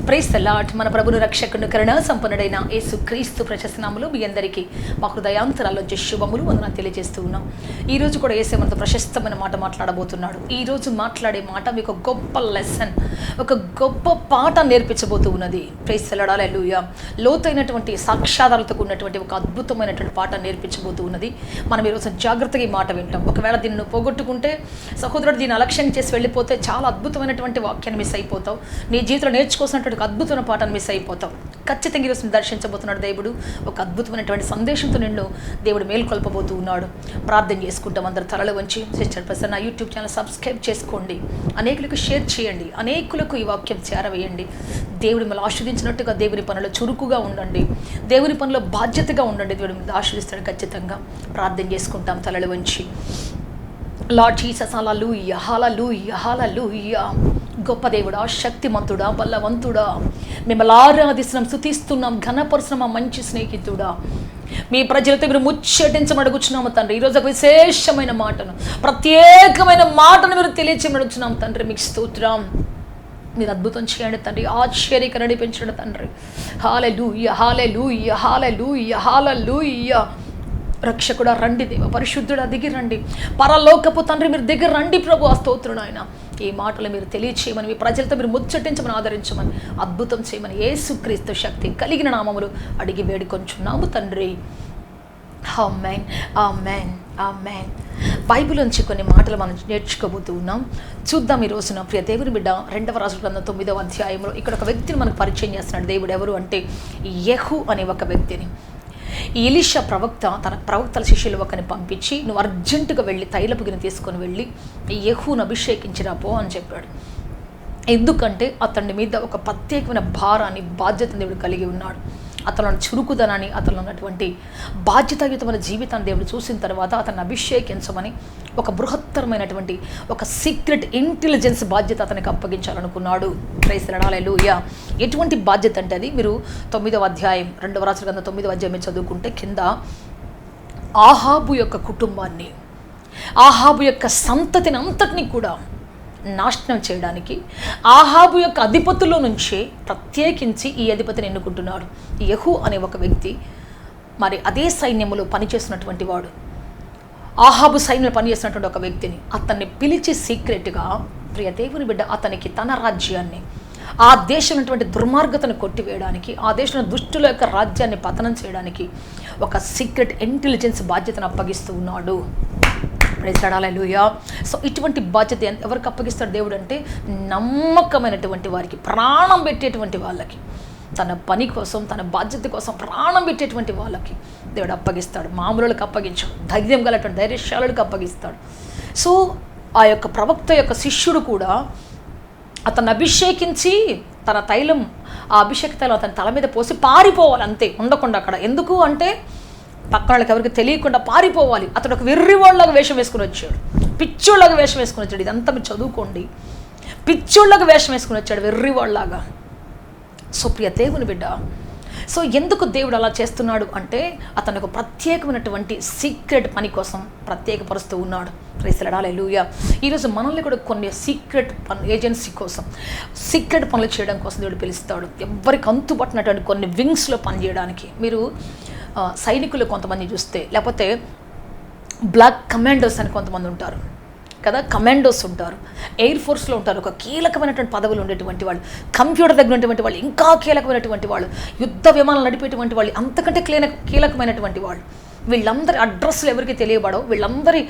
Praise the lord. మన ప్రభుని రక్షకుని కరుణా సంపన్నుడైన యేసు క్రీస్తు ప్రశస్త నామములో మీ అందరికీ మా హృదయాంతరాల్లోంచి శుభములు వందనాలు తెలియజేస్తూ ఉన్నాం. ఈరోజు కూడా యేసే మనతో ప్రశస్తమైన మాట మాట్లాడబోతున్నాడు. ఈరోజు మాట్లాడే మాట మీకు ఒక గొప్ప లెసన్, ఒక గొప్ప పాట నేర్పించబోతూ ఉన్నది. Praise the lord. హల్లెలూయా. లోతైనటువంటి సాక్షాధారాలతో ఉన్నటువంటి ఒక అద్భుతమైనటువంటి పాట నేర్పించబోతూ ఉన్నది. మనం ఈరోజు జాగ్రత్తగా ఈ మాట వింటాం. ఒకవేళ దీన్ని పోగొట్టుకుంటే, సహోదరుడు దీన్ని అలక్ష్యం చేసి వెళ్ళిపోతే చాలా అద్భుతమైనటువంటి వాక్యాన్ని మిస్ అయిపోతావు. నీ జీవితంలో నేర్చుకోవాల్సినటువంటి ఒక అద్భుతమైన పాఠాన్ని మిస్ అయిపోతావు. ఖచ్చితంగా ఈరోజు దర్శించబోతున్నాడు దేవుడు. ఒక అద్భుతమైనటువంటి సందేశంతో నిన్ను దేవుడు మేల్కొల్పబోతూ ఉన్నాడు. ప్రార్థన చేసుకుంటాం. అందరు తలలు వంచి సిస్టర్ ప్రసన్న నా యూట్యూబ్ ఛానల్ సబ్స్క్రైబ్ చేసుకోండి. అనేకులకు షేర్ చేయండి. అనేకులకు ఈ వాక్యం చేరవేయండి. దేవుడు మిమ్మల్ని ఆశీర్వదించినట్టుగా దేవుని పనులు చురుకుగా ఉండండి. దేవుని పనులు బాధ్యతగా ఉండండి. దేవుడు మిమ్మల్ని ఆశీర్వదిస్తాడు. ఖచ్చితంగా ప్రార్థన చేసుకుంటాం తలలు వంచి. లార్డ్ జీసస్, హల్లెలూయా, హల్లెలూయా, హల్లెలూయా. గొప్ప దేవుడా, శక్తిమంతుడా, బలవంతుడా, మిమ్మల్ని ఆరాధిస్తున్నాం, స్తుతిస్తున్నాం, ఘనపరుస్తున్నాం. మంచి స్నేహితుడా, మీ ప్రజలతో మీరు ముచ్చటించమడుగుచున్నాము తండ్రి. ఈరోజు ఒక విశేషమైన మాటను, ప్రత్యేకమైన మాటను మీరు తెలియచేయమడుగుచున్నాం తండ్రి. మీకు స్తోత్రం. మీరు అద్భుతం చేయండి తండ్రి. ఆశ్చర్యకర నడిపించండి తండ్రి. హల్లెలూయా, హల్లెలూయా, హల్లెలూయా, హల్లెలూయా. రక్షకుడా రండి, దేవ పరిశుద్ధుడా దిగి రండి. పరలోకపు తండ్రి మీరు దగ్గర రండి ప్రభు. ఆ స్తోత్రుడు ఆయన. ఈ మాటలు మీరు తెలియచేయమని, మీ ప్రజలతో మీరు ముచ్చటించమని, ఆదరించమని, అద్భుతం చేయమని యేసుక్రీస్తు శక్తి కలిగిన నామములు అడిగి వేడుకొంచున్నాము తండ్రి. ఆమేన్, ఆమేన్, ఆమేన్. బైబిల్ నుంచి కొన్ని మాటలు మనం నేర్చుకోబోతూ ఉన్నాం. చూద్దాం ఈ రోజున ప్రియ దేవుని బిడ్డ. 2వ రాజుల గ్రంథం 9వ అధ్యాయంలో ఇక్కడ ఒక వ్యక్తిని మనకు పరిచయం చేస్తున్నాడు దేవుడు. ఎవరు అంటే యెహూ అనే ఒక వ్యక్తిని. ఎలీషా ప్రవక్త తన ప్రవక్తల శిష్యులు ఒకరిని పంపించి, నువ్వు అర్జెంటుగా వెళ్ళి తైలపు గిన్నె తీసుకొని వెళ్ళి యెహూను అభిషేకించిరాపో అని చెప్పాడు. ఎందుకంటే అతని మీద ఒక ప్రత్యేకమైన భారాన్ని, బాధ్యతను దేవుడు కలిగి ఉన్నాడు. అతను చురుకుదనాన్ని, అతను ఉన్నటువంటి బాధ్యతాయుతమైన జీవితాన్ని దేవుడు చూసిన తర్వాత అతన్ని అభిషేకించమని ఒక బృహత్తరమైనటువంటి ఒక సీక్రెట్ ఇంటెలిజెన్స్ బాధ్యత అతనికి అప్పగించాలనుకున్నాడు. Praise the lord. హల్లెలూయా. ఎటువంటి బాధ్యత అంటే అది మీరు 9వ అధ్యాయం 2వ రాజుల గ్రంథం 9వ అధ్యాయం చదువుకుంటే కింద ఆహాబు యొక్క కుటుంబాన్ని, ఆహాబు యొక్క సంతతిని అంతటినీ కూడా నాశనం చేయడానికి ఆహాబు యొక్క అధిపతుల్లో నుంచే ప్రత్యేకించి ఈ అధిపతిని ఎన్నుకుంటున్నాడు. యెహూ అనే ఒక వ్యక్తి మరి అదే సైన్యములో పనిచేస్తున్నటువంటి వాడు. ఆహాబు సైన్యంలో పనిచేస్తున్నటువంటి ఒక వ్యక్తిని అతన్ని పిలిచి సీక్రెట్గా, ప్రియ దేవుని బిడ్డ, అతనికి తన రాజ్యాన్ని, ఆ దేశం ఉన్నటువంటి దుర్మార్గతను కొట్టివేయడానికి, ఆ దేశంలో దుష్టుల యొక్క రాజ్యాన్ని పతనం చేయడానికి ఒక సీక్రెట్ ఇంటెలిజెన్స్ బాధ్యతను అప్పగిస్తూ ఉన్నాడు. Praise the lord. Hallelujah. So ఇటువంటి బాధ్యత ఎవరికి అప్పగిస్తాడు దేవుడు అంటే, నమ్మకమైనటువంటి వారికి, ప్రాణం పెట్టేటువంటి వాళ్ళకి, తన పని కోసం, తన బాధ్యత కోసం ప్రాణం పెట్టేటువంటి వాళ్ళకి దేవుడు అప్పగిస్తాడు. మామూలులకు అప్పగించాడు, ధైర్యం గలటువంటి ధైర్యశాలులకు అప్పగిస్తాడు. సో ఆ యొక్క ప్రవక్త యొక్క శిష్యుడు కూడా అతన్ని అభిషేకించి తన తైలం, ఆ అభిషేక తైలం అతని తల మీద పోసి పారిపోవాలి, అంతే, ఉండకుండా అక్కడ. ఎందుకు అంటే పక్కన వాళ్ళకి ఎవరికి తెలియకుండా పారిపోవాలి. అతడు ఒక వెర్రివాళ్ళగా వేషం వేసుకుని వచ్చాడు, పిచ్చోళ్ళగా వేషం వేసుకుని వచ్చాడు. ఇదంతా మీరు చదువుకోండి. పిచ్చోళ్ళగా వేషం వేసుకుని వచ్చాడు, వెర్రివాళ్ళలాగా. సో ప్రియ దేవుని బిడ్డ, సో ఎందుకు దేవుడు అలా చేస్తున్నాడు అంటే అతను ఒక ప్రత్యేకమైనటువంటి సీక్రెట్ పని కోసం ప్రత్యేకపరుస్తూ ఉన్నాడు. Praise the lord. హల్లెలూయా. ఈరోజు మనల్ని కూడా కొన్ని సీక్రెట్ ఏజెన్సీ కోసం, సీక్రెట్ పనులు చేయడం కోసం దేవుడు పిలుస్తాడు. ఎవరికి అంతుపట్టినటువంటి కొన్ని వింగ్స్లో పనిచేయడానికి. మీరు సైనికులు కొంతమంది చూస్తే, లేకపోతే బ్లాక్ కమాండోస్ అని కొంతమంది ఉంటారు కదా, కమాండోస్ ఉంటారు, ఎయిర్ ఫోర్స్లో ఉంటారు, ఒక కీలకమైనటువంటి పదవులు ఉండేటువంటి వాళ్ళు, కంప్యూటర్ దగ్గర ఉన్నటువంటి వాళ్ళు, ఇంకా కీలకమైనటువంటి వాళ్ళు, యుద్ధ విమానాలు నడిపేటువంటి వాళ్ళు, అంతకంటే కీలకమైనటువంటి వాళ్ళు. వీళ్ళందరి అడ్రస్లు ఎవరికి తెలియబడవు, వీళ్ళందరి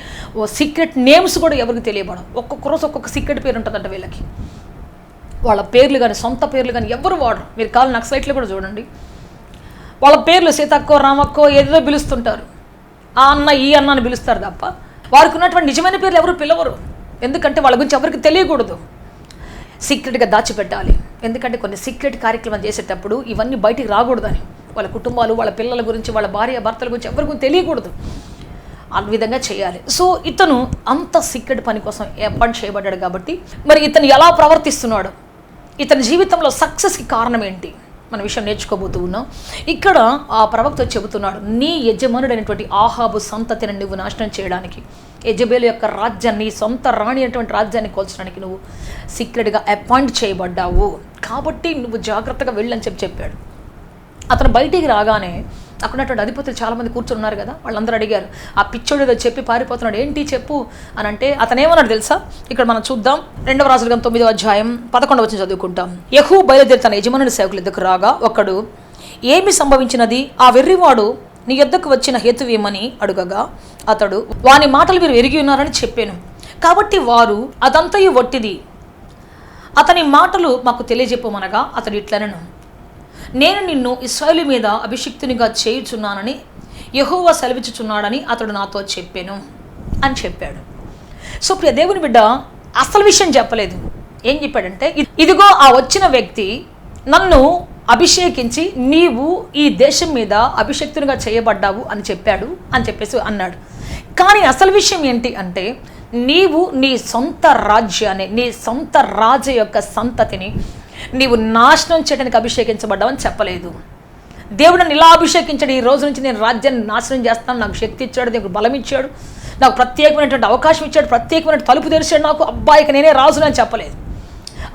సీక్రెట్ నేమ్స్ కూడా ఎవరికి తెలియబడవు. ఒక్కొక్క రోజు ఒక్కొక్క సీక్రెట్ పేరు ఉంటుందంట వీళ్ళకి. వాళ్ళ పేర్లు కానీ, సొంత పేర్లు కానీ ఎవరు వాడరు. మీరు కావాలి నక్సలైట్లు కూడా చూడండి, వాళ్ళ పేర్లు సీతక్కో, రామక్కో ఏదో పిలుస్తుంటారు. ఆ అన్న, ఈ అన్న అని పిలుస్తారు తప్ప వారికి ఉన్నటువంటి నిజమైన పేర్లు ఎవరు పిలవరు. ఎందుకంటే వాళ్ళ గురించి ఎవరికి తెలియకూడదు, సీక్రెట్గా దాచిపెట్టాలి. ఎందుకంటే కొన్ని సీక్రెట్ కార్యక్రమం చేసేటప్పుడు ఇవన్నీ బయటికి రాకూడదని, వాళ్ళ కుటుంబాలు, వాళ్ళ పిల్లల గురించి, వాళ్ళ భార్య భర్తల గురించి ఎవరి గురించి తెలియకూడదు. ఆ విధంగా చేయాలి. సో ఇతను అంత సీక్రెట్ పని కోసం అపాయింట్ చేయబడ్డాడు. కాబట్టి మరి ఇతను ఎలా ప్రవర్తిస్తున్నాడు, ఇతని జీవితంలో సక్సెస్కి కారణం ఏంటి, మన విషయం నేర్చుకోబోతూ ఉన్నాం. ఇక్కడ ఆ ప్రవక్త చెబుతున్నాడు, నీ యజమానుడైనటువంటి ఆహాబు సంతతిని నువ్వు నాశనం చేయడానికి, యెజబెలు యొక్క రాజ్యాన్ని, సొంత రాణి అయినటువంటి రాజ్యాన్ని కోల్చడానికి నువ్వు సీక్రెట్గా అపాయింట్ చేయబడ్డావు. కాబట్టి నువ్వు జాగ్రత్తగా వెళ్ళని చెప్పాడు. అతను బయటికి రాగానే అక్కడ ఉన్నటువంటి అధిపతులు చాలామంది కూర్చొని ఉన్నారు కదా, వాళ్ళందరూ అడిగారు, ఆ పిచ్చోడు ఏదో చెప్పి పారిపోతున్నాడు, ఏంటి చెప్పు అని అంటే అతను ఏమన్నాడు తెలుసా? ఇక్కడ మనం చూద్దాం. 2వ రాజుల గ్రంథం 9వ అధ్యాయం 11వ వచనం చదువుకుంటాం. యెహూ బయలుదేరి తన యజమానుని సేవకుల దగ్గరకు రాగా ఒకడు, ఏమి సంభవించినది? ఆ వెర్రివాడు నీ యొద్దకు వచ్చిన హేతువేమని అడుగగా అతడు, వాని మాటలు మీరు ఎరిగి ఉన్నారని చెప్పాను. కాబట్టి వారు, అదంతయు వట్టిది, అతని మాటలు మాకు తెలియజెప్పమనగా అతడు ఇట్లనను, నేను నిన్ను ఇశ్రాయేలు మీద అభిషిక్తునిగా చేయుచున్నానని యెహోవా సెలవిచ్చుచున్నాడని అతడు నాతో చెప్పాను అని చెప్పాడు. సో ప్రియ దేవుని బిడ్డ అసలు విషయం చెప్పలేదు. ఏం చెప్పాడంటే, ఇదిగో ఆ వచ్చిన వ్యక్తి నన్ను అభిషేకించి నీవు ఈ దేశం మీద అభిషిక్తునిగా చేయబడ్డావు అని చెప్పాడు అని చెప్పేసి అన్నాడు. కానీ అసలు విషయం ఏంటి అంటే, నీవు నీ సొంత రాజ్యాన్ని, నీ సొంత రాజు యొక్క సంతతిని నీవు నాశనం చేయడానికి అభిషేకించబడ్డావని చెప్పలేదు. దేవుడు నన్ను ఇలా అభిషేకించాడు, ఈ రోజు నుంచి నేను రాజ్యాన్ని నాశనం చేస్తాను, నాకు శక్తి ఇచ్చాడు, నాకు బలం ఇచ్చాడు, నాకు ప్రత్యేకమైనటువంటి అవకాశం ఇచ్చాడు, ప్రత్యేకమైన తలుపు తెరిచాడు, నాకు అబ్బాయికి నేనే రాజుని అని చెప్పలేదు.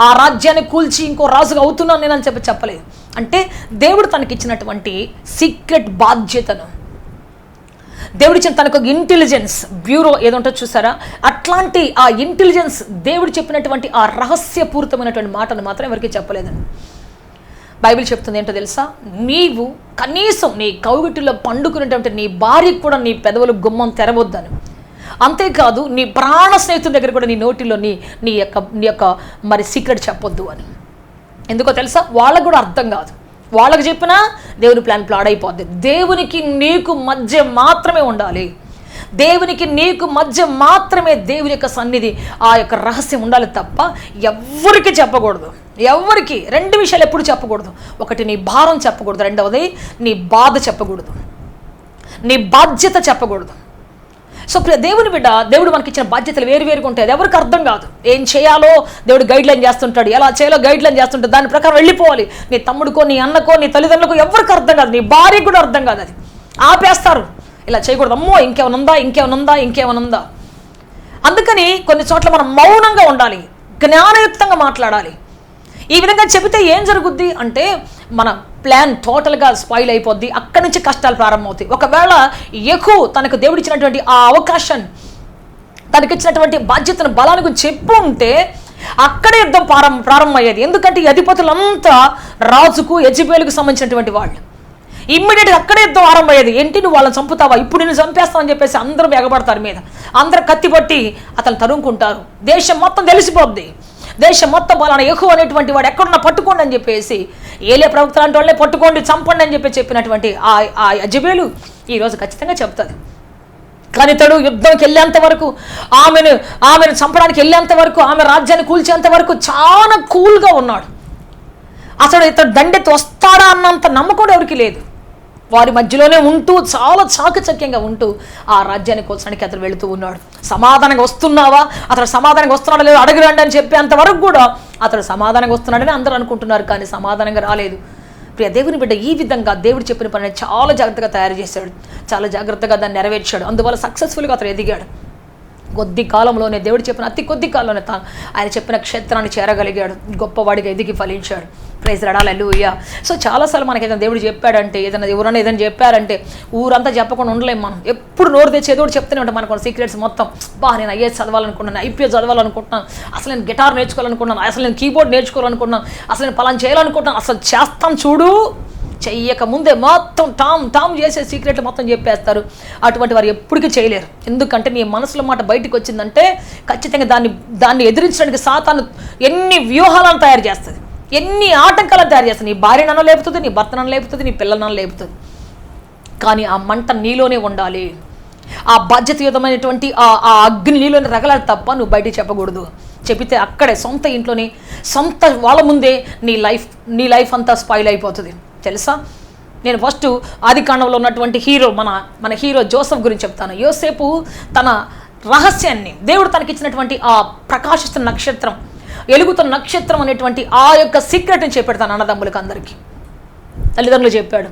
ఆ రాజ్యాన్ని కూల్చి ఇంకో రాజుగా అవుతున్నాను నేను అని చెప్పలేదు. అంటే దేవుడు తనకిచ్చినటువంటి సీక్రెట్ బాధ్యతను, దేవుడిచ్చిన తనకు ఒక ఇంటెలిజెన్స్ బ్యూరో ఏదో ఉంటుందో చూసారా, అట్లాంటి ఆ ఇంటెలిజెన్స్ దేవుడు చెప్పినటువంటి ఆ రహస్యపూరితమైనటువంటి మాటను మాత్రం ఎవరికి చెప్పలేదండి. బైబిల్ చెప్తుంది ఏంటో తెలుసా? నీవు కనీసం నీ కౌగిటిలో పండుకునేటువంటి నీ భార్యకు కూడా నీ పెదవులు గుమ్మం తెరవద్దని, అంతేకాదు నీ ప్రాణ స్నేహితుల దగ్గర కూడా నీ నోటిలో నీ యొక్క మరి సీక్రెట్ చెప్పొద్దు అని. ఎందుకో తెలుసా? వాళ్ళకు కూడా అర్థం కాదు. వాళ్ళకి చెప్పినా దేవుని ప్లాన్ అయిపోద్ది. దేవునికి నీకు మధ్య మాత్రమే ఉండాలి. దేవునికి నీకు మధ్య మాత్రమే దేవుని యొక్క సన్నిధి, ఆ యొక్క రహస్యం ఉండాలి తప్ప ఎవ్వరికి చెప్పకూడదు. ఎవరికి 2 విషయాలు ఎప్పుడు చెప్పకూడదు. ఒకటి నీ భారం చెప్పకూడదు, రెండవది నీ బాధ చెప్పకూడదు, నీ బాధ్యత చెప్పకూడదు. సో దేవుని బిడ్డ, దేవుడు మనకి ఇచ్చిన బాధ్యతలు వేరువేరుగా ఉంటాయి. అది ఎవరికి అర్థం కాదు. ఏం చేయాలో దేవుడు గైడ్ లైన్ చేస్తుంటాడు, ఎలా చేయాలో గైడ్ లైన్ చేస్తుంటాడు, దాని ప్రకారం వెళ్ళిపోవాలి. నీ తమ్ముడికో, నీ అన్నకో, నీ తల్లిదండ్రులకో ఎవరికి అర్థం కాదు, నీ భార్యకు కూడా అర్థం కాదు. అది ఆపేస్తారు, ఇలా చేయకూడదు, అమ్మో ఇంకేమనుందా. అందుకని కొన్ని చోట్ల మనం మౌనంగా ఉండాలి, జ్ఞానయుక్తంగా మాట్లాడాలి. ఈ విధంగా చెబితే ఏం జరుగుద్ది అంటే మన ప్లాన్ టోటల్గా స్పాయిల్ అయిపోద్ది. అక్కడి నుంచి కష్టాలు ప్రారంభమవుతాయి. ఒకవేళ యెహూ తనకు దేవుడిచ్చినటువంటి ఆ అవకాశాన్ని, తనకిచ్చినటువంటి బాధ్యతను, బలానికి చెప్పు ఉంటే అక్కడే యుద్ధం ప్రారంభమయ్యేది. ఎందుకంటే ఈ అధిపతులంతా రాజుకు, యెజబెలుకు సంబంధించినటువంటి వాళ్ళు. ఇమ్మీడియట్గా అక్కడే యుద్ధం ఆరంభమయ్యేది. ఏంటి నువ్వు వాళ్ళని చంపుతావా, ఇప్పుడు నేను చంపేస్తావని చెప్పేసి అందరూ ఎగబడతారు మీద, అందరూ కత్తిపట్టి అతను తరుముకుంటారు. దేశం మొత్తం తెలిసిపోద్ది. దేశం మొత్తం బలాన యెహూ అనేటువంటి వాడు ఎక్కడున్నా పట్టుకోండి అని చెప్పేసి, ఏలే ప్రవక్త లాంటి వాళ్ళే పట్టుకోండి, చంపండి అని చెప్పినటువంటి ఆ యెజబెలు ఈరోజు ఖచ్చితంగా చెప్తుంది. కానీ ఇతడు యుద్ధంకి వెళ్ళేంత వరకు, ఆమెను చంపడానికి వెళ్ళేంత వరకు, ఆమె రాజ్యాన్ని కూల్చేంత వరకు చాలా కూల్గా ఉన్నాడు. అసలు ఇతడు దండెత్తి వస్తాడా అన్నంత నమ్మకం ఎవరికి లేదు. వారి మధ్యలోనే ఉంటూ చాలా చాకచక్యంగా ఉంటూ ఆ రాజ్యాన్ని కోల్చడానికి అతను వెళుతూ ఉన్నాడు. సమాధానంగా వస్తున్నావా, అతడు సమాధానంగా వస్తున్నాడా లేదు అడగరండి అని చెప్పేంతవరకు కూడా అతడు సమాధానంగా వస్తున్నాడని అందరూ అనుకుంటున్నారు, కానీ సమాధానంగా రాలేదు. ప్రియ దేవుని బిడ్డ, ఈ విధంగా దేవుడు చెప్పిన పని చాలా జాగ్రత్తగా తయారు చేశాడు, చాలా జాగ్రత్తగా దాన్ని నెరవేర్చాడు. అందువల్ల సక్సెస్ఫుల్గా అతను ఎదిగాడు. కొద్ది కాలంలోనే, దేవుడు చెప్పిన అతి కొద్ది కాలంలోనే ఆయన చెప్పిన క్షేత్రాన్ని చేరగలిగాడు, గొప్పవాడిగా ఎదిగి ఫలించాడు. Praise lord, hallelujah. సో చాలాసార్లు మనకి ఏదైనా దేవుడు చెప్పాడంటే, ఎవరైనా ఏదైనా చెప్పారంటే ఊరంతా చెప్పకుండా ఉండలేము మనం. ఎప్పుడు నోరు తెచ్చి ఏదో చెప్తూనే ఉంటాం. మనకు సీక్రెట్స్ మొత్తం, నేను ఐఏఎస్ చదవాలనుకుంటున్నాను, ఐపీఎస్ చదవాలనుకుంటున్నాను, అసలు నేను గిటార్ నేర్చుకోవాలనుకుంటున్నాను, అసలు నేను కీబోర్డ్ నేర్చుకోవాలనుకుంటున్నాను, అసలు నేను పలానా చేయాలనుకుంటున్నాను, అసలు చేస్తాను చూడు, చెయ్యక ముందే మొత్తం టామ్ చేసే సీక్రెట్లు మొత్తం చెప్పేస్తారు. అటువంటి వారు ఎప్పటికీ చేయలేరు. ఎందుకంటే నీ మనసులో మాట బయటకు వచ్చిందంటే ఖచ్చితంగా దాన్ని ఎదిరించడానికి సాతాను ఎన్ని వ్యూహాలను తయారు చేస్తుంది, ఎన్ని ఆటంకాలను తయారు చేస్తుంది. నీ భార్యనన్నా లేపుతుంది, నీ భర్తనన్నా లేపుతుంది, నీ పిల్లలనన్నా లేపుతుంది. కానీ ఆ మంట నీలోనే ఉండాలి. ఆ బాధ్యతయుతమైనటువంటి ఆ అగ్ని నీలోనే రగలాలి తప్ప నువ్వు బయటికి చెప్పకూడదు. చెబితే అక్కడే సొంత ఇంట్లోనే, సొంత వాళ్ళ ముందే నీ లైఫ్ అంతా స్పాయిల్ అయిపోతుంది. తెలుసా, నేను ఫస్ట్ ఆదికాండంలో ఉన్నటువంటి హీరో, మన హీరో జోసెఫ్ గురించి చెప్తాను. యోసేపు తన రహస్యాన్ని, దేవుడు తనకిచ్చినటువంటి ఆ ప్రకాశిస్తున్న నక్షత్రం, ఎలుగుతున్న నక్షత్రం అనేటువంటి ఆ యొక్క సీక్రెట్ని చెప్పాడు తన అన్నదమ్ములకు అందరికీ. తల్లిదండ్రులు చెప్పాడు.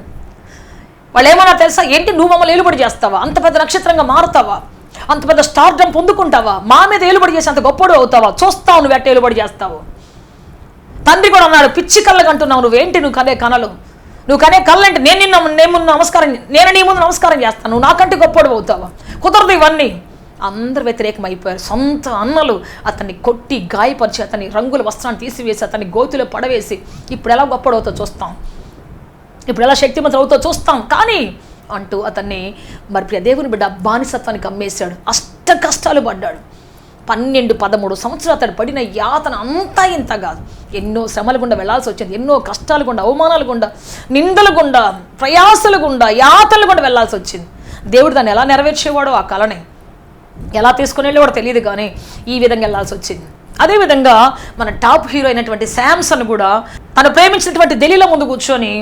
వాళ్ళు ఏమన్నా తెలుసా, ఏంటి నువ్వు మమ్మల్ని ఏలుబడి చేస్తావా, అంత పెద్ద నక్షత్రంగా మారుతావా, అంత పెద్ద స్టార్డమ్ పొందుకుంటావా, మా మీద ఏలుబడి చేసి అంత గొప్పడు అవుతావా, చూస్తావు నువ్వు ఎట్ట ఏలుబడి చేస్తావు. తండ్రి కూడా అన్నాడు, పిచ్చి కళ్ళకు అంటున్నావు, నువ్వేంటి నువ్వు కనే కళలు, నువ్వు కనే కళ్ళు అంటే నేను నీ ముందు నమస్కారం చేస్తాను, నువ్వు నాకంటే గొప్పడు అవుతావా, కుదరదు ఇవన్నీ. అందరు వ్యతిరేకం అయిపోయారు. సొంత అన్నలు అతన్ని కొట్టి గాయపరిచి అతని రంగుల వస్త్రాన్ని తీసివేసి అతన్ని గోతిలో పడవేసి ఇప్పుడు ఎలా గొప్పడవుతో చూస్తాం, ఇప్పుడు ఎలా శక్తిమంతుడు అవుతో చూస్తాం కానీ అంటూ అతన్ని మరి ప్రియ దేవుని బిడ్డ బానిసత్వానికి అమ్మేశాడు. అష్ట కష్టాలు పడ్డాడు. 12-13 సంవత్సరాలు అతడు పడిన యాతన అంతా ఇంత కాదు. ఎన్నో శ్రమల గుండా వెళ్లాల్సి వచ్చింది, ఎన్నో కష్టాలు గుండా, అవమానాలు గుండా, నిందల గుండా, ప్రయాసల గుండా, యాతనలు గుండా వెళ్లాల్సి వచ్చింది. దేవుడు దాన్ని ఎలా నెరవేర్చేవాడో, ఆ కళని ఎలా తీసుకుని వెళ్ళేవాడో తెలియదు కానీ ఈ విధంగా వెళ్లాల్సి వచ్చింది. అదేవిధంగా మన టాప్ హీరో అయినటువంటి శాంసన్ కూడా తను ప్రేమించినటువంటి దెలీలా ముందు కూర్చొని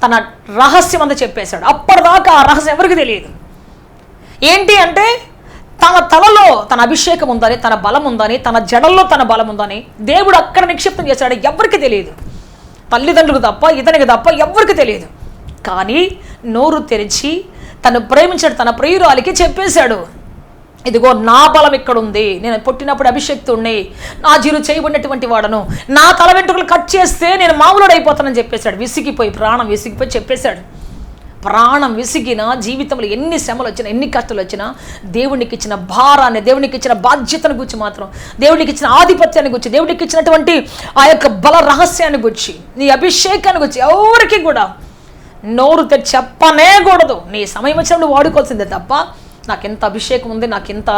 తన రహస్యం అంతా చెప్పేశాడు. అప్పటిదాకా ఆ రహస్యం ఎవరికి తెలియదు. ఏంటి అంటే తన తలలో తన అభిషేకం ఉందని, తన బలం ఉందని, తన జడల్లో తన బలం ఉందని దేవుడు అక్కడ నిక్షిప్తం చేశాడు. ఎవరికి తెలియదు, తల్లిదండ్రులకు తప్ప, ఇతనికి తప్ప ఎవరికి తెలియదు. కానీ నోరు తెరిచి తను ప్రేమించాడు, తన ప్రియురాలికి చెప్పేశాడు, ఇదిగో నా బలం ఇక్కడ ఉంది, నేను పుట్టినప్పుడు అభిషేక్తుడిని, నా జీరు చేయబడినటువంటి వాడను, నా తల వెంట్రుకలు కట్ చేస్తే నేను మామూలుడు అయిపోతానని చెప్పేశాడు. విసిగిపోయి, ప్రాణం విసిగిపోయి చెప్పేశాడు. ప్రాణం విసిగిన జీవితంలో ఎన్ని శ్రమలు వచ్చినా, ఎన్ని కష్టాలు వచ్చినా దేవునికి ఇచ్చిన భారాన్ని, దేవునికి ఇచ్చిన బాధ్యతను గురించి మాత్రం, దేవునికి ఇచ్చిన ఆధిపత్యాన్ని గురించి, దేవునికి ఇచ్చినటువంటి ఆ యొక్క బల రహస్యాన్ని గురించి, నీ అభిషేకాన్ని గురించి ఎవరికి కూడా నోరు తెచ్చి చెప్పనేకూడదు. నీ సమయం వచ్చినప్పుడు వాడుకోవాల్సిందే తప్ప నాకు ఎంత అభిషేకం ఉంది, నాకు ఎంత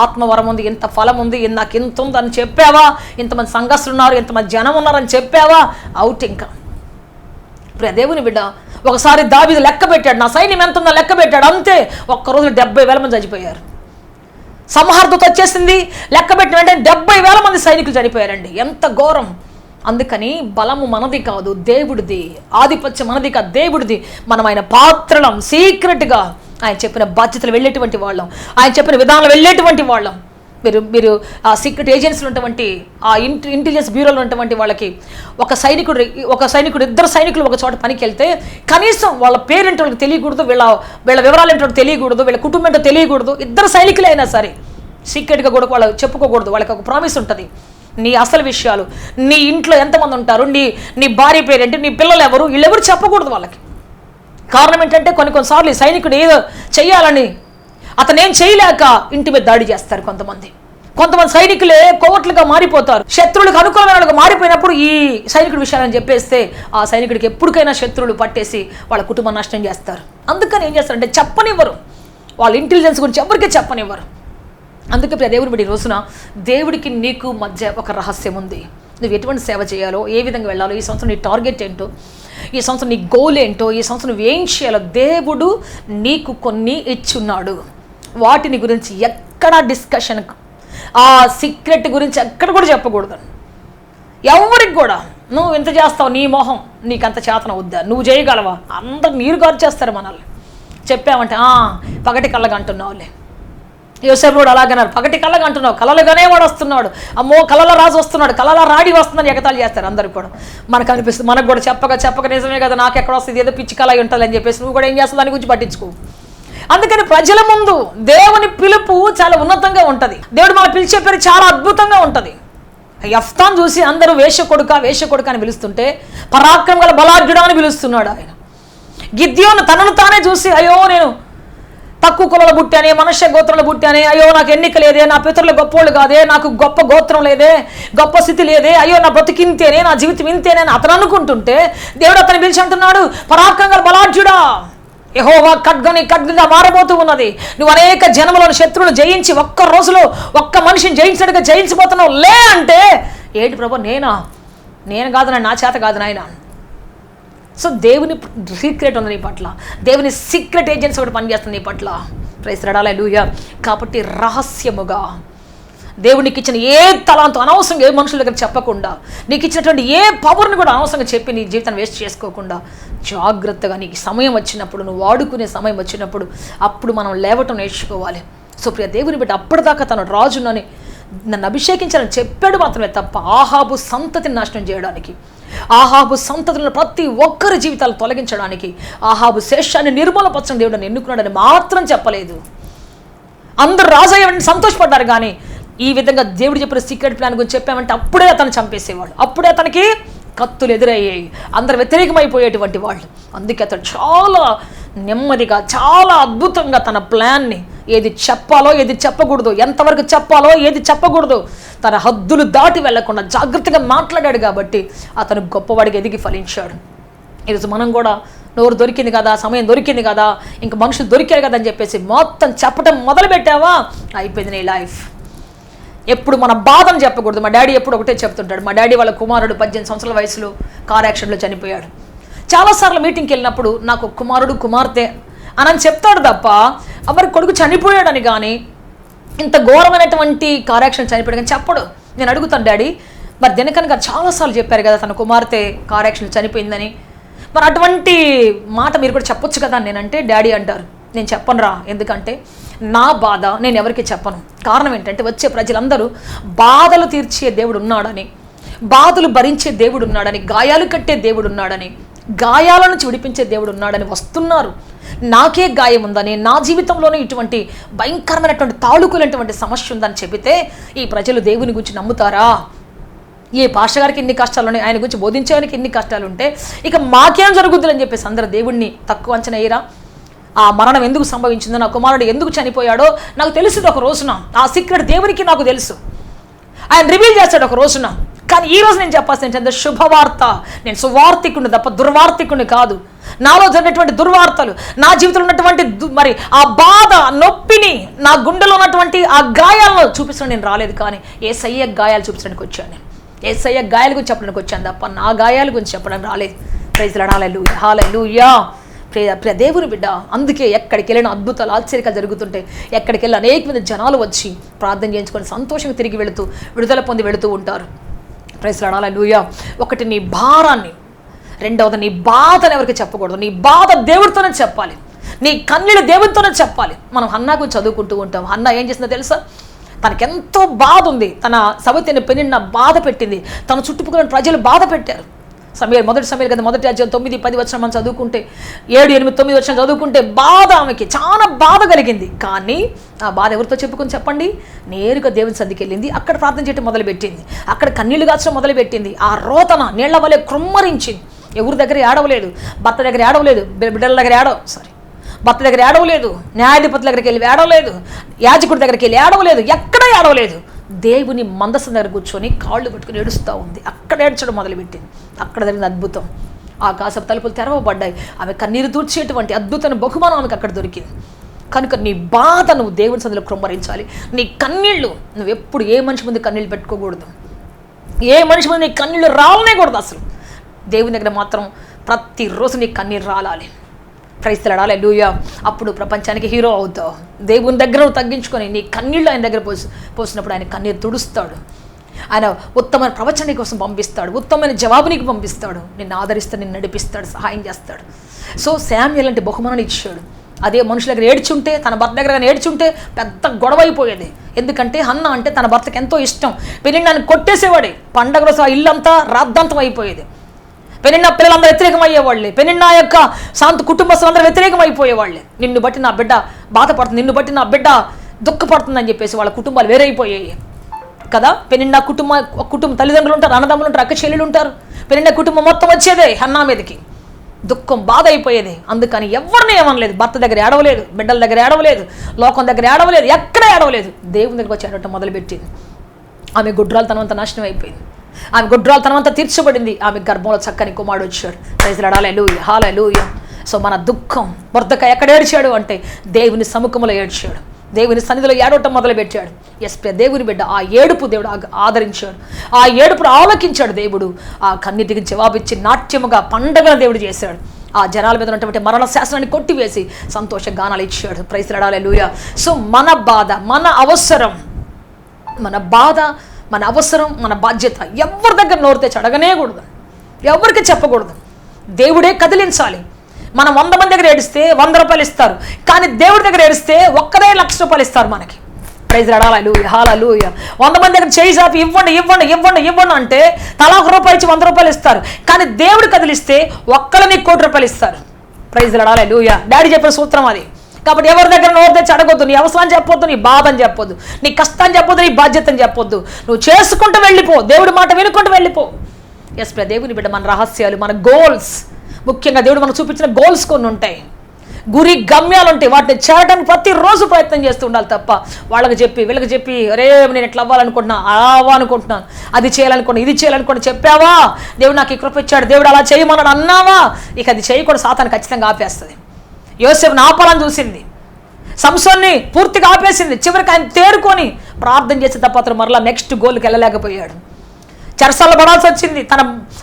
ఆత్మవరం ఉంది, ఎంత ఫలం ఉంది, నాకు ఎంత ఉంది అని చెప్పావా, ఇంతమంది సంఘస్థులు ఉన్నారు, ఎంతమంది జనం ఉన్నారని చెప్పావా, అవుట్. ఇంకా ప్రియ దేవుని బిడ్డ ఒకసారి దావీదు లెక్క పెట్టాడు, నా సైన్యం ఎంత ఉందో లెక్క పెట్టాడు. అంతే, ఒక్కరోజు 70,000 మంది చనిపోయారు. సంహార్దత వచ్చేసింది, లెక్క పెట్టిన వెంటనే 70,000 మంది సైనికులు చనిపోయారండి. ఎంత ఘోరం. అందుకని బలము మనది కాదు, దేవుడిది. ఆధిపత్యం మనది కాదు, దేవుడిది. మనం ఆయన పాత్రలం, సీక్రెట్గా ఆయన చెప్పిన బాధ్యతలు వెళ్ళేటువంటి వాళ్ళం, ఆయన చెప్పిన విధానాలు వెళ్ళేటువంటి వాళ్ళం. మీరు ఆ సీక్రెట్ ఏజెన్సీలు ఉన్నటువంటి, ఆ ఇంటెలిజెన్స్ బ్యూరోలో ఉన్నటువంటి వాళ్ళకి ఒక సైనికుడు ఇద్దరు సైనికులు ఒక చోట పనికి వెళ్తే కనీసం వాళ్ళ పేరెంట్ వాళ్ళకి తెలియకూడదు, వీళ్ళ వివరాలు ఏంటో తెలియకూడదు, వీళ్ళ కుటుంబం ఏంటో తెలియకూడదు. ఇద్దరు సైనికులే అయినా సరే సీక్రెట్గా కూడా వాళ్ళు చెప్పుకోకూడదు. వాళ్ళకి ఒక ప్రామిస్ ఉంటుంది, నీ అసలు విషయాలు, నీ ఇంట్లో ఎంతమంది ఉంటారు, నీ భార్య పేరేంటి, నీ పిల్లలు ఎవరు, వీళ్ళెవరు చెప్పకూడదు వాళ్ళకి. కారణం ఏంటంటే కొన్నిసార్లు ఈ సైనికుడు ఏదో చెయ్యాలని అతను ఏం చేయలేక ఇంటి మీద దాడి చేస్తారు. కొంతమంది సైనికులే కోవట్లుగా మారిపోతారు, శత్రువులకు అనుకూలమైన వాళ్ళకి మారిపోయినప్పుడు ఈ సైనికుడి విషయాలని చెప్పేస్తే ఆ సైనికుడికి ఎప్పటికైనా శత్రువులు పట్టేసి వాళ్ళ కుటుంబం నష్టం చేస్తారు. అందుకని ఏం చేస్తారంటే చెప్పనివ్వరు, వాళ్ళ ఇంటెలిజెన్స్ గురించి ఎవరికీ చెప్పనివ్వరు. అందుకే దేవుని బట్టి రోజున దేవుడికి నీకు మధ్య ఒక రహస్యం ఉంది. నువ్వు ఎటువంటి సేవ చేయాలో, ఏ విధంగా వెళ్ళాలో, ఈ సంవత్సరం నీ టార్గెట్ ఏంటో, ఈ సంవత్సరం నీ గోల్ ఏంటో, ఈ సంవత్సరం నువ్వేం చేయాలో దేవుడు నీకు కొన్ని ఇచ్చున్నాడు. వాటిని గురించి ఎక్కడా డిస్కషన్, ఆ సీక్రెట్ గురించి ఎక్కడ కూడా చెప్పకూడదు ఎవరికి కూడా. నువ్వు ఇంత చేస్తావు, నీ మొహం, నీకు అంత చేతన వద్దా, నువ్వు చేయగలవా, అందరు నీరు గారు చేస్తారు మనల్ని. చెప్పామంటే పగటి కళ్ళగా అంటున్నావులే. యోసేపు కూడా అలాగన్నారు, పగటి కళ్ళగా అంటున్నావు, కలలుగానే వాడు వస్తున్నాడు, అమ్మో కళల రాజు వస్తున్నాడు, కళల రాడి వస్తుందని ఎగతాళి చేస్తారు అందరు కూడా. మనకు అనిపిస్తుంది, మనకు కూడా చెప్పక నిజమే కదా, నాకు ఎక్కడ వస్తుంది, ఏదో పిచ్చి కళ ఉంటుంది అని చెప్పేసి నువ్వు కూడా ఏం చేస్తావు, దాని గురించి పట్టించుకో. అందుకని ప్రజల ముందు దేవుని పిలుపు చాలా ఉన్నతంగా ఉంటుంది. దేవుడు మన పిలిచే పేరు చాలా అద్భుతంగా ఉంటుంది. యెఫ్తాను చూసి అందరూ వేషకొడుక అని పిలుస్తుంటే పరాక్రమం గల బలాఢ్యుడా అని పిలుస్తున్నాడు ఆయన. గిద్యోను తనను తానే చూసి, అయ్యో నేను తక్కువ కులంలో పుట్టానే, మనుష్య గోత్రంలో పుట్టానే, అయ్యో నాకు ఎన్నిక లేదే, నా పితరులు గొప్పోళ్ళు కాదే, నాకు గొప్ప గోత్రం లేదే, గొప్ప స్థితి లేదే, అయ్యో నా బ్రతికింతేనే, నా జీవితం ఇంతేనే అని అతను అనుకుంటుంటే దేవుడు అతను పిలిచి అంటున్నాడు, పరాక్రమం గల బలాఢ్యుడా, యెహోవా ఖడ్గంగా మారబోతూ ఉన్నది. నువ్వు అనేక జన్మలను శత్రువులు జయించి ఒక్క రోజులో ఒక్క మనిషిని జయించినట్టుగా జయించిపోతున్నావు లే అంటే, ఏంటి ప్రభు నేను కాదు, నా చేత కాదు నాయన. సో దేవుని సీక్రెట్ ఉంది నీ పట్ల, దేవుని సీక్రెట్ ఏజెన్సీ ఒకటి పనిచేస్తుంది నీ పట్ల. ప్రైజ్ లార్డ్, హల్లెలూయా. కాబట్టి రహస్యముగా దేవునికి ఇచ్చిన ఏ తలాంతో అనవసరంగా ఏ మనుషుల దగ్గర చెప్పకుండా, నీకు ఇచ్చినటువంటి ఏ పవర్ని కూడా అనవసరంగా చెప్పి నీ జీవితాన్ని వేస్ట్ చేసుకోకుండా జాగ్రత్తగా నీకు సమయం వచ్చినప్పుడు, నువ్వు వాడుకునే సమయం వచ్చినప్పుడు అప్పుడు మనం లేవటం నేర్చుకోవాలి. సో ప్రియ దేవుని బట్టి అప్పటిదాకా తను రాజునని నన్ను అభిషేకించాలని చెప్పాడు మాత్రమే తప్ప ఆహాబు సంతతిని నాశనం చేయడానికి, ఆహాబు సంతతులను ప్రతి ఒక్కరి జీవితాలు తొలగించడానికి, ఆహాబు శేషాన్ని నిర్మూలపరచని దేవుడు నన్ను ఎన్నుకున్నాడని మాత్రం చెప్పలేదు. అందరూ రాజయ్యని సంతోషపడ్డారు, కానీ ఈ విధంగా దేవుడు చెప్పిన సీక్రెట్ ప్లాన్ గురించి చెప్పామంటే అప్పుడే అతను చంపేసేవాడు, అప్పుడే అతనికి కత్తులు ఎదురయ్యాయి, అందరు వ్యతిరేకమైపోయేటువంటి వాళ్ళు. అందుకే అతడు చాలా నెమ్మదిగా, చాలా అద్భుతంగా తన ప్లాన్ని, ఏది చెప్పాలో ఏది చెప్పకూడదు, ఎంతవరకు చెప్పాలో ఏది చెప్పకూడదు, తన హద్దులు దాటి వెళ్లకుండా జాగ్రత్తగా మాట్లాడాడు. కాబట్టి అతను గొప్పవాడికి ఎదిగి ఫలించాడు. ఈరోజు మనం కూడా నోరు దొరికింది కదా, సమయం దొరికింది కదా, ఇంక మనుషులు దొరికారు కదా అని చెప్పేసి మొత్తం చెప్పడం మొదలు పెట్టావా, అయిపోయింది నీ లైఫ్. ఎప్పుడు మన బాధను చెప్పకూడదు. మా డాడీ ఎప్పుడు ఒకటే చెప్తుంటాడు. మా డాడీ వాళ్ళ కుమారుడు 18 సంవత్సరాల వయసులో కార్ యాక్సిడెంట్లో చనిపోయాడు. చాలాసార్లు మీటింగ్కి వెళ్ళినప్పుడు నాకు కుమారుడు కుమార్తె అని చెప్తాడు తప్ప మరి కొడుకు చనిపోయాడని కానీ, ఇంత ఘోరమైనటువంటి కార్ యాక్సిడెంట్ చనిపోయాడు కానీ చెప్పడు. నేను అడుగుతాను, డాడీ మరి దినకన్ గారు చాలాసార్లు చెప్పారు కదా తన కుమార్తె కార్ యాక్సిడెంట్ చనిపోయిందని, మరి అటువంటి మాట మీరు కూడా చెప్పొచ్చు కదా అని నేనంటే, డాడీ అంటారు, నేను చెప్పనురా, ఎందుకంటే నా బాధ నేను ఎవరికి చెప్పను. కారణం ఏంటంటే వచ్చే ప్రజలందరూ బాధలు తీర్చే దేవుడు ఉన్నాడని, బాధలు భరించే దేవుడు ఉన్నాడని, గాయాలు కట్టే దేవుడు ఉన్నాడని, గాయాల నుంచి విడిపించే దేవుడు ఉన్నాడని వస్తున్నారు. నాకే గాయం ఉందని, నా జీవితంలోనే ఇటువంటి భయంకరమైనటువంటి తాలూకులైనటువంటి సమస్య ఉందని చెబితే ఈ ప్రజలు దేవుని గురించి నమ్ముతారా? ఏ పాస్టర్ గారికి ఇన్ని కష్టాలు ఉన్నాయి, ఆయన గురించి బోధించేవానికి ఇన్ని కష్టాలు ఉంటే ఇక మాకేం జరుగుతుందని చెప్పేసి అందరూ దేవుణ్ణి తక్కువ అంచనా వేయరా? ఆ మరణం ఎందుకు సంభవించిందో, నా కుమారుడు ఎందుకు చనిపోయాడో నాకు తెలుసు ఒక రోజున. ఆ సీక్రెట్ దేవునికి నాకు తెలుసు, ఆయన రివీల్ చేస్తాడు ఒక రోజున. కానీ ఈ రోజు నేను చెప్పాల్సిన ఏంటంటే శుభవార్త. నేను సువార్తికుని తప్ప దుర్వార్తికుని కాదు. నాలో జరిగినటువంటి దుర్వార్తలు, నా జీవితంలో ఉన్నటువంటి మరి ఆ బాధ, నొప్పిని, నా గుండెలో ఉన్నటువంటి ఆ గాయాలను చూపించడం నేను రాలేదు. కానీ యేసయ్య గాయాలు చూపించడానికి వచ్చాను. నేను యేసయ్య గాయాల గురించి చెప్పడానికి వచ్చాను తప్ప నా గాయాల గురించి చెప్పడానికి రాలేదు. ప్రైజ్ లార్డ్, హల్లెలూయా, హల్లెలూయా. ప్రియ దేవుని బిడ్డ, అందుకే ఎక్కడికి వెళ్ళిన అద్భుతాలు, ఆశ్చర్యాలు జరుగుతుంటాయి. ఎక్కడికి వెళ్ళి అనేక మంది జనాలు వచ్చి ప్రార్థన చేయించుకొని సంతోషంగా తిరిగి వెళుతూ, విడుదల పొంది వెళుతూ ఉంటారు. ప్రైజ్ లార్డ్, హల్లెలూయా. ఒకటి నీ భారాన్ని, రెండవది నీ బాధను ఎవరికి చెప్పకూడదు. నీ బాధ దేవుడితోనే చెప్పాలి, నీ కన్నీళ్ళు దేవుడితోనే చెప్పాలి. మనం హన్నా గురించి చదువుకుంటూ ఉంటాం. హన్నా ఏం చేసిందో తెలుసా? తనకెంతో బాధ ఉంది. తన సవతిని పెనిన్న బాధ పెట్టింది, తన చుట్టుపక్కల ప్రజలు బాధ పెట్టారు. మొదటి సమయాలు కదా, మొదటి అధ్యాయం 9-10 వచనం మనం చదువుకుంటే, 7, 8, 9 వచనం చదువుకుంటే బాధ, ఆమెకి చాలా బాధ కలిగింది. కానీ ఆ బాధ ఎవరితో చెప్పుకొని చెప్పండి? నేరుగా దేవుని సన్నిధికి వెళ్ళింది, అక్కడ ప్రార్థన చేయడం మొదలుపెట్టింది, అక్కడ కన్నీళ్లు గాచడం మొదలుపెట్టింది. ఆ రోతన నీళ్ల వలె కృమ్మరించింది. ఎవరి దగ్గర ఏడవలేదు, భర్త దగ్గర ఏడవలేదు, బిడ్డల దగ్గర భర్త దగ్గర ఏడవలేదు, న్యాయాధిపతి దగ్గరికి వెళ్ళి ఏడవలేదు, యాజకుడి దగ్గరికి వెళ్ళి ఏడవలేదు, ఎక్కడ ఏడవలేదు. దేవుని మందసం దగ్గర కూర్చొని కాళ్ళు పట్టుకుని ఏడుస్తూ ఉంది. అక్కడ ఏడ్చడం మొదలుపెట్టింది. అక్కడ జరిగిన అద్భుతం. ఆకాశపు తలుపులు తెరవబడ్డాయి. ఆమె కన్నీరు తూర్చేటువంటి అద్భుతమైన బహుమానం ఆమెకు అక్కడ దొరికింది. కనుక నీ బాధ నువ్వు దేవుని సన్నిధిలో కృమ్మరించాలి. నీ కన్నీళ్ళు నువ్వు ఎప్పుడు ఏ మనిషి ముందు కన్నీళ్ళు పెట్టుకోకూడదు. ఏ మనిషి ముందు నీ కన్నీళ్ళు రాలనే కూడదు. అసలు దేవుని దగ్గర మాత్రం ప్రతిరోజు నీ కన్నీరు రాలాలి. ప్రైజ్ లార్డ్, హల్లెలూయా. అప్పుడు ప్రపంచానికి హీరో అవుతావు. దేవుని దగ్గర నువ్వు తగ్గించుకొని నీ కన్నీళ్ళు ఆయన దగ్గర పోసినప్పుడు ఆయన కన్నీరు తుడుస్తాడు. ఆయన ఉత్తమైన ప్రవచన కోసం పంపిస్తాడు, ఉత్తమమైన జవాబు నీకు పంపిస్తాడు, నిన్ను ఆదరిస్తాడు, నిన్ను నడిపిస్తాడు, సహాయం చేస్తాడు. సో శామ్యూయల్ లాంటి బహుమానాన్ని ఇచ్చాడు. అదే మనుషుల దగ్గర ఏడ్చుంటే, తన భర్త దగ్గర ఏడ్చుంటే పెద్ద గొడవ అయిపోయేది. ఎందుకంటే హన్నా అంటే తన భర్తకి ఎంతో ఇష్టం. పెనిన్నాన్ని కొట్టేసేవాడే. పండగ రోజు ఆ ఇల్లంతా రాద్ధాంతం అయిపోయేది. పెనిన్న పిల్లలందరూ వ్యతిరేకమయ్యేవాళ్ళే. పెనిన్న యొక్క శాంత కుటుంబస్తులందరూ వ్యతిరేకమైపోయేవాళ్ళే. నిన్ను బట్టి నా బిడ్డ బాధపడుతుంది, నిన్ను బట్టి నా బిడ్డ దుఃఖపడుతుందని చెప్పేసి వాళ్ళ కుటుంబాలు వేరైపోయాయి కదా. పెనిన్న కుటుంబం తల్లిదండ్రులు ఉంటారు, అన్నదమ్ములు ఉంటారు, అక్క చెల్లెలు ఉంటారు. పెనిన్న కుటుంబం మొత్తం వచ్చేదే హన్నా మీదకి. దుఃఖం, బాధ అయిపోయేది. అందుకని ఎవరిని ఏమనలేదు. భర్త దగ్గర ఏడవలేదు, బిడ్డల దగ్గర ఏడవలేదు, లోకం దగ్గర ఏడవలేదు, ఎక్కడ ఏడవలేదు. దేవుని దగ్గర వచ్చి ఏడవటం మొదలుపెట్టింది. ఆమె గుడ్రాలతనమంతా నాశనం అయిపోయింది. ఆమె గుడ్రాలతనమంతా తీర్చబడింది. ఆమె గర్భంలో చక్కని కుమారుడు వచ్చాడు. ప్రైజ్ లార్డ్, హల్లెలూయా, హల్లెలూయా. సో మన దుఃఖం, మొర్దెకై ఎక్కడ ఏడ్చాడు అంటే దేవుని సముఖంలో ఏడ్చాడు, దేవుని సన్నిధిలో ఏడవటం మొదలుపెట్టాడు. దేవుని బిడ్డ ఆ ఏడుపు దేవుడు ఆదరించాడు, ఆ ఏడుపును ఆలకించాడు దేవుడు. ఆ కన్నీటికి జవాబిచ్చి నాట్యముగా పండగల దేవుడు చేశాడు. ఆ జనాల మీద ఉన్నటువంటి మరణ శాసనాన్ని కొట్టివేసి సంతోష గానాలు ఇచ్చాడు. Praise lord, hallelujah. సో మన బాధ, మన అవసరం, మన అవసరం, మన బాధ్యత ఎవరి దగ్గర నోరు తెచ్చి అడగనేకూడదు, ఎవరికి చెప్పకూడదు. దేవుడే కదిలించాలి. మనం 100 మంది దగ్గర ఏడిస్తే 100 రూపాయలు ఇస్తారు, కానీ దేవుడి దగ్గర ఏడిస్తే ఒక్కడే 1,00,000 రూపాయలు ఇస్తారు మనకి. ప్రైజ్ లార్డ్, హల్లెలూయా, హల్లెలూయా. 100 మంది దగ్గర చేయి చాపి ఇవ్వండి అంటే తలా ₹1 ఇచ్చి 100 రూపాయలు ఇస్తారు, కానీ దేవుడు కదిలిస్తే ఒక్కళ్ళని ₹1,00,00,000 ఇస్తారు. ప్రైజ్ లార్డ్, హల్లెలూయా. డాడీ చెప్పిన సూత్రం అది. కాబట్టి ఎవరి దగ్గర నోరు తెచ్చి అడగొద్దు. నీ అవసరాన్ని చెప్పొద్దు, నీ బాధని చెప్పొద్దు, నీ కష్టాన్ని చెప్పొద్దు, నీ బాధ్యతని చెప్పొద్దు. నువ్వు చేసుకుంటూ వెళ్ళిపో, దేవుడి మాట వినుకుంటూ వెళ్ళిపో. ఎస్ దేవుని బిడ్డ, మన రహస్యాలు, మన గోల్స్, ముఖ్యంగా దేవుడు మనకు చూపించిన గోల్స్ కొన్ని ఉంటాయి, గురి గమ్యాలు ఉంటాయి. వాటిని చేరడానికి ప్రతిరోజు ప్రయత్నం చేస్తూ ఉండాలి తప్ప వాళ్ళకి చెప్పి వీళ్ళకి చెప్పి అరే నేను ఎట్లా అవ్వాలనుకుంటున్నా, అనుకుంటున్నాను, అది చేయాలనుకోండి, ఇది చేయాలనుకోండి చెప్పావా, దేవుడు నాకు ఈ కృప ఇచ్చాడు, దేవుడు అలా చేయమన్నాడు అన్నావా, ఇక అది చేయకుండా సాతాను ఖచ్చితంగా ఆపేస్తుంది. యోసేపుని ఆపాలని చూసింది, సంసోన్ని పూర్తిగా ఆపేసింది. చివరికి ఆయన తేరుకొని ప్రార్థన చేసే తప్ప అతను మరలా నెక్స్ట్ గోల్కి వెళ్ళలేకపోయాడు. చెరసాల్లో పడాల్సి వచ్చింది. తన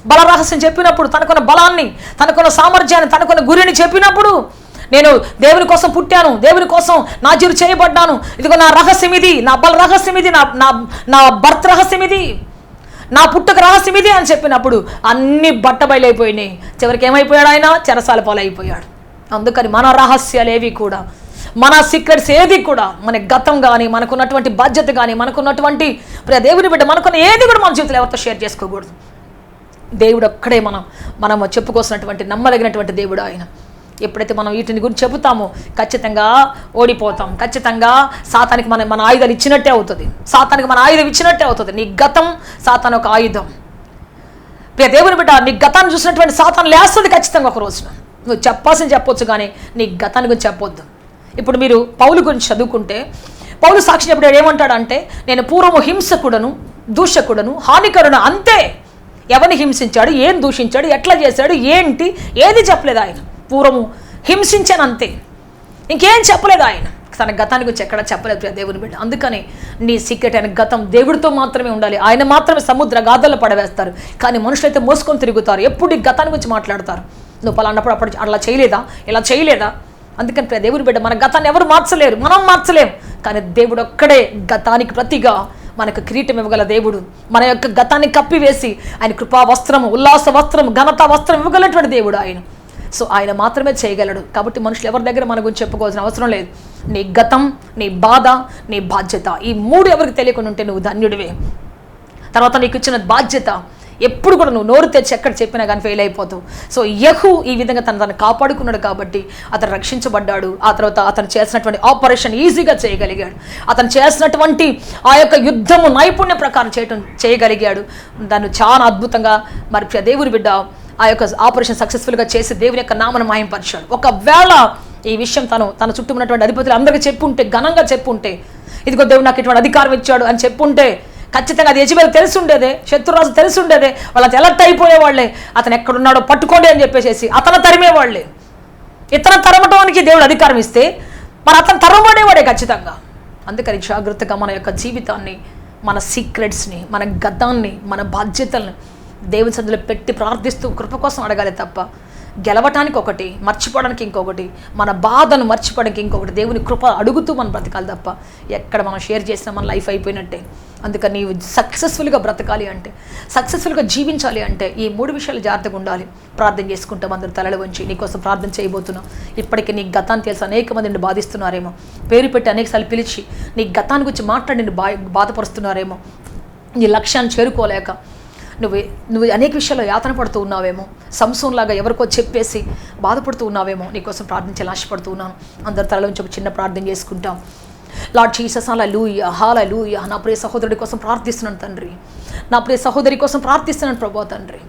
బల రహస్యం చెప్పినప్పుడు, తనకున్న బలాన్ని, తనకున్న సామర్థ్యాన్ని, తనకున్న గురిని చెప్పినప్పుడు, నేను దేవుని కోసం పుట్టాను, దేవుని కోసం నా జీవితం చేయబడ్డాను, ఇదిగో నా రహస్యం ఇది, నా బల రహస్యం ఇది, నా భర్త రహస్యం ఇది, నా పుట్టుక రహస్యం ఇది అని చెప్పినప్పుడు అన్ని బట్టబయలైపోయినాయి. చివరికి ఏమైపోయాడు? ఆయన చెరసాల పాలైపోయాడు. అందుకని మన రహస్యాలు ఏవి కూడా, మన సీక్రెట్స్ ఏది కూడా, మన గతం కానీ, మనకున్నటువంటి బాధ్యత కానీ, మనకున్నటువంటి దేవుని బిడ్డ మనకున్న ఏది కూడా మన జీవితంలో ఎవరితో షేర్ చేసుకోకూడదు. దేవుడు ఒక్కడే మనం చెప్పుకోసినటువంటి నమ్మదగినటువంటి దేవుడు ఆయన. ఎప్పుడైతే మనం వీటిని గురించి చెబుతామో ఖచ్చితంగా ఓడిపోతాం. ఖచ్చితంగా సాతానికి మన ఆయుధాలు ఇచ్చినట్టే అవుతుంది. సాతానికి మన ఆయుధం ఇచ్చినట్టే అవుతుంది. నీ గతం సాతాను ఒక ఆయుధం. దేవుని బిడ్డ, నీ గతాన్ని చూసినటువంటి సాతాను లేస్తుంది ఖచ్చితంగా ఒక రోజున. నువ్వు చెప్పాల్సింది చెప్పొచ్చు కానీ నీ గతాన్ని గురించి చెప్పొద్దు. ఇప్పుడు మీరు పౌలు గురించి చదువుకుంటే, పౌలు సాక్షి చెప్పాడు ఏమంటాడంటే, నేను పూర్వము హింసకుడను, దూషకుడను, హానికరుడు, అంతే. ఎవరిని హింసించాడు, ఏం దూషించాడు, ఎట్లా చేశాడు, ఏంటి, ఏది చెప్పలేదు ఆయన. పూర్వము హింసించాను అంతే, ఇంకేం చెప్పలేదు ఆయన. తన గతాన్ని గురించి ఎక్కడ చెప్పలేదు దేవుని బిడ్డ. అందుకని నీ సీక్రెట్ అయిన గతం దేవుడితో మాత్రమే ఉండాలి. ఆయన మాత్రమే సముద్ర గాథల్లో పడవేస్తారు. కానీ మనుషులైతే మోసుకొని తిరుగుతారు, ఎప్పుడు ఈ గతాన్ని గురించి మాట్లాడతారు. నువ్వు పలానప్పుడు అప్పుడు అట్లా చేయలేదా, ఇలా చేయలేదా. అందుకని దేవుని బిడ్డ, మన గతాన్ని ఎవరు మార్చలేరు, మనం మార్చలేము. కానీ దేవుడు ఒక్కడే గతానికి ప్రతిగా మనకు కిరీటం ఇవ్వగల దేవుడు. మన యొక్క గతాన్ని కప్పివేసి ఆయన కృపా వస్త్రము, ఉల్లాస వస్త్రము, ఘనతా వస్త్రం ఇవ్వగలటువంటి దేవుడు ఆయన. సో ఆయన మాత్రమే చేయగలడు. కాబట్టి మనుషులు ఎవరి దగ్గర మన గురించి చెప్పుకోవాల్సిన అవసరం లేదు. నీ గతం, నీ బాధ, నీ బాధ్యత, ఈ మూడు ఎవరికి తెలియకుండా ఉంటే నువ్వు ధన్యుడివే. తర్వాత నీకు ఇచ్చిన బాధ్యత ఎప్పుడు కూడా నువ్వు నోరు తెచ్చి ఎక్కడ చెప్పినా కానీ ఫెయిల్ అయిపోతావు. సో యెహూ ఈ విధంగా తను కాపాడుకున్నాడు కాబట్టి అతను రక్షించబడ్డాడు. ఆ తర్వాత అతను చేసినటువంటి ఆపరేషన్ ఈజీగా చేయగలిగాడు. అతను చేసినటువంటి ఆ యొక్క యుద్ధము నైపుణ్య ప్రకారం చేయగలిగాడు. దాన్ని చాలా అద్భుతంగా మరి దేవుని బిడ్డ ఆ యొక్క ఆపరేషన్ సక్సెస్ఫుల్గా చేసి దేవుని యొక్క నామను మాయంపరిచాడు. ఒకవేళ ఈ విషయం తన చుట్టూ ఉన్నటువంటి అధిపతులు అందరికీ చెప్పుంటే, ఘనంగా చెప్పుంటే, ఇదిగో దేవుడు నాకు ఇటువంటి అధికారం ఇచ్చాడు అని చెప్పుంటే ఖచ్చితంగా అది యెజెబెలు తెలిసి ఉండేదే, శత్రురాజు తెలిసి ఉండేదే. వాళ్ళకి ఎలర్ట్ అయిపోయేవాళ్లే. అతను ఎక్కడున్నాడో పట్టుకోండి అని చెప్పేసి అతను తరిమేవాళ్లే. ఇతను తరమటానికి దేవుడు అధికారం ఇస్తే మరి అతను తరమబడేవాడే ఖచ్చితంగా. అందుకని జాగ్రత్తగా మన యొక్క జీవితాన్ని, మన సీక్రెట్స్ని, మన గతాన్ని, మన బాధ్యతల్ని దేవుని సన్నిధిలో పెట్టి ప్రార్థిస్తూ కృప కోసం అడగాలి తప్ప గెలవటానికి ఒకటి, మర్చిపోవడానికి ఇంకొకటి, మన బాధను మర్చిపోవడానికి ఇంకొకటి, దేవుని కృప అడుగుతూ మనం బ్రతకాలి తప్ప ఎక్కడ మనం షేర్ చేసినా మన లైఫ్ అయిపోయినట్టే. అందుకని నీవు సక్సెస్ఫుల్గా బ్రతకాలి అంటే, సక్సెస్ఫుల్గా జీవించాలి అంటే ఈ మూడు విషయాలు జాగ్రత్తగా ఉండాలి. ప్రార్థన చేసుకుంటాం, అందరూ తలలు వంచి నీకోసం ప్రార్థన చేయబోతున్నాం. ఇప్పటికీ నీ గతాన్ని తెలిసి అనేక మంది నిన్ను బాధిస్తున్నారేమో, పేరు పెట్టి అనేకసార్లు పిలిచి నీ గతాన్ని గురించి మాట్లాడి నిన్ను బాధపరుస్తున్నారేమో, నీ లక్ష్యాన్ని చేరుకోలేక నువ్వు అనేక విషయాల్లో యాతన పడుతూ ఉన్నావేమో, సంసోన్లాగా ఎవరికో చెప్పేసి బాధపడుతూ ఉన్నావేమో. నీకోసం ప్రార్థించాలని ఆశపడుతూ ఉన్నాను. అందరి తలలో నుంచి ఒక చిన్న ప్రార్థన చేసుకుంటాం. లార్డ్ జీసస్, హల్లెలూయా, హల్లెలూయా. నా ప్రియ సహోదరుడి కోసం ప్రార్థిస్తున్నాను తండ్రి, నా ప్రియ సహోదరి కోసం ప్రార్థిస్తున్నాను ప్రభువా తండ్రి.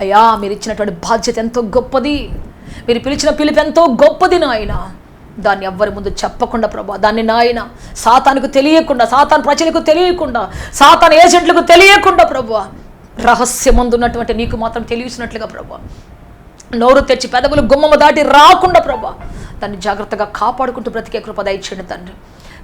అయ్యా, మీరు ఇచ్చినటువంటి బాధ్యత ఎంతో గొప్పది, మీరు పిలిచిన పిలుపు ఎంతో గొప్పది నాయన. దాన్ని ఎవ్వరి ముందు చెప్పకుండా ప్రభా, దాన్ని నాయన సాతానుకు తెలియకుండా, సాతాను ప్రజలకు తెలియకుండా, సాతాను ఏజెంట్లకు తెలియకుండా ప్రభా, రహస్యమందున్నటువంటి నీకు మాత్రం తెలియచినట్లుగా ప్రభా, నోరు తెచ్చి పెదవులు గుమ్మము దాటి రాకుండా ప్రభా, దాన్ని జాగ్రత్తగా కాపాడుకుంటూ బ్రతికే కృప దయచేయండి తండ్రి.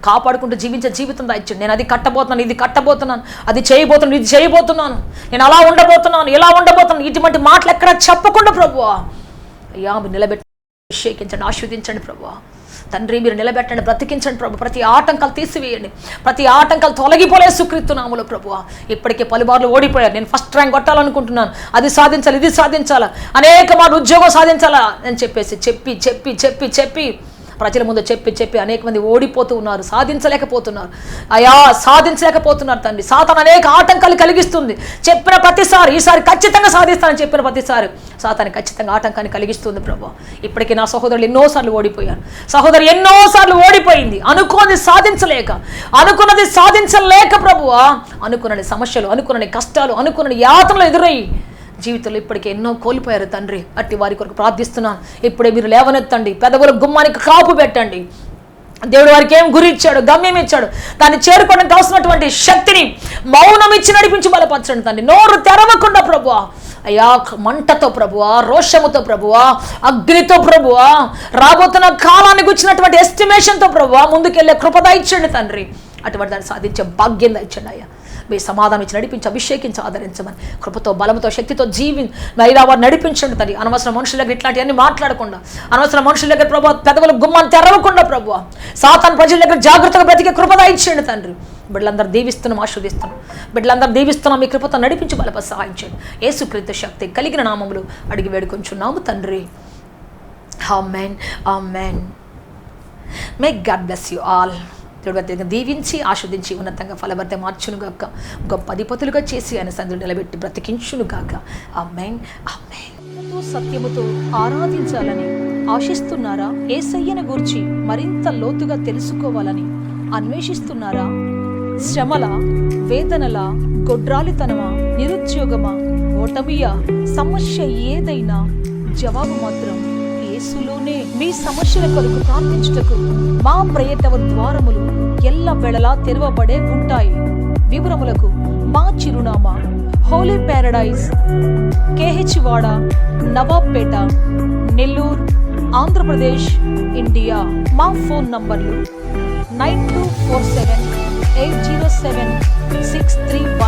కాపాడుకుంటూ జీవించే జీవితం దయచేయండి. నేను అది కట్టబోతున్నాను, ఇది కట్టబోతున్నాను, అది చేయబోతున్నాను, ఇది చేయబోతున్నాను, నేను అలా ఉండబోతున్నాను, ఇలా ఉండబోతున్నాను, ఇటువంటి మాటలు ఎక్కడ చెప్పకుండా ప్రభువా అయ్యా మీరు నిలబెట్టి అభిషేకించండి, ఆశీర్వదించండి ప్రభువా తండ్రి. మీరు నిలబెట్టండి, బ్రతికించండి ప్రభు. ప్రతి ఆటంకాలు తీసివేయండి, ప్రతి ఆటంకాలు తొలగిపోలే యేసుక్రీస్తు నామములో ప్రభువా. ఇప్పటికే పలుమార్లు ఓడిపోయారు. నేను ఫస్ట్ ర్యాంక్ కొట్టాలనుకుంటున్నాను, అది సాధించాలి, ఇది సాధించాలా, అనేక మార్లు ఉద్యోగం సాధించాలా అని చెప్పేసి చెప్పి చెప్పి చెప్పి చెప్పి ప్రజల ముందు చెప్పి చెప్పి అనేక మంది ఓడిపోతూ ఉన్నారు, సాధించలేకపోతున్నారు. అయా సాధించలేకపోతున్నారు తండ్రి. సాతాను అనేక ఆటంకాలు కలిగిస్తుంది. చెప్పిన ప్రతిసారి ఈసారి ఖచ్చితంగా సాధిస్తానని చెప్పిన ప్రతిసారి సాతాను ఖచ్చితంగా ఆటంకాన్ని కలిగిస్తుంది ప్రభు. ఇప్పటికీ నా సహోదరులు ఎన్నోసార్లు ఓడిపోయారు, సహోదరు ఎన్నోసార్లు ఓడిపోయింది. అనుకున్నది సాధించలేక ప్రభువా, అనుకున్న సమస్యలు, అనుకున్న కష్టాలు, అనుకున్న యాతనలు ఎదురయ్యి జీవితంలో ఇప్పటికే ఎన్నో కోల్పోయారు తండ్రి. అట్టి వారి కొరకు ప్రార్థిస్తున్నాను. ఇప్పుడే మీరు లేవనెత్తండి, పెదవుల గుమ్మానికి కాపు పెట్టండి. దేవుడు వారికి ఏం గురి ఇచ్చాడు, గమ్యం ఇచ్చాడు, దాన్ని చేరుకోవడానికి కావాల్సినటువంటి శక్తిని మౌనం ఇచ్చి నడిపించి బలపరచండి తండ్రి. నోరు తెరవకుండా ప్రభువా, అయ్యా మంటతో ప్రభువా, రోషముతో ప్రభువా, అగ్నితో ప్రభువా, రాబోతున్న కాలానికి వచ్చినటువంటి ఎస్టిమేషన్తో ప్రభువా ముందుకెళ్ళే కృపద ఇచ్చండి తండ్రి. అటువంటి దాన్ని సాధించే భాగ్యం ఇచ్చండి అయ్యా. మీ సమాధానం ఇచ్చి నడిపించి అభిషేకించి ఆదరించమని కృపతో బలంతో శక్తితో నైనా వారు నడిపించండి తండ్రి. అనవసర మనుషుల దగ్గర ఇట్లాంటివన్నీ మాట్లాడకుండా, అనవసర మనుషుల దగ్గర ప్రభు పెదవులు గుమ్మాన్ని తెరవకుండా ప్రభు సాతాను ప్రజల దగ్గర జాగ్రత్తగా బ్రతికే కృపద ఇచ్చేయండి తండ్రి. బిడ్డలందరూ దీవిస్తున్నాం, ఆశీర్వదిస్తున్నాం. బిడ్డలందరూ దీవిస్తున్నాం, మీ కృపతో నడిపించి బలప సహాయించండి. యేసుక్రీస్తు శక్తి కలిగిన నామములు అడిగి వేడుకొంచున్నాము తండ్రి. Amen, amen. May God bless you all. దేవుడు దీవించి ఆస్వాదించి ఉన్నతంగా ఫలభర్త మార్చునుగాక, గొప్ప అధిపతులుగా చేసి ఆయన సందులు నిలబెట్టి బ్రతికించునుగాక. ఆమేన్, ఆమేన్. సత్యముతో ఆరాధించాలని ఆశిస్తున్నారా? యేసయ్యను గూర్చి మరింత లోతుగా తెలుసుకోవాలని అన్వేషిస్తున్నారా? శ్రమల, వేదనల, గొడ్రాలితనమా, నిరుద్యోగమా, ఓటమియా, సమస్య ఏదైనా జవాబు మాత్రం యేసులోనే. మీ సమస్యల కొరకు ప్రార్థించుటకు మా ప్రయత్న ద్వారములు ఎల్ల వేళలా తెరవబడే ఉంటాయి. వివరములకు మా చిరునామా హోలీ ప్యారడైజ్, KH వాడ, నవాబ్పేట, నెల్లూరు, ఆంధ్రప్రదేశ్, ఇండియా. మా ఫోన్ నంబర్లు 9247807631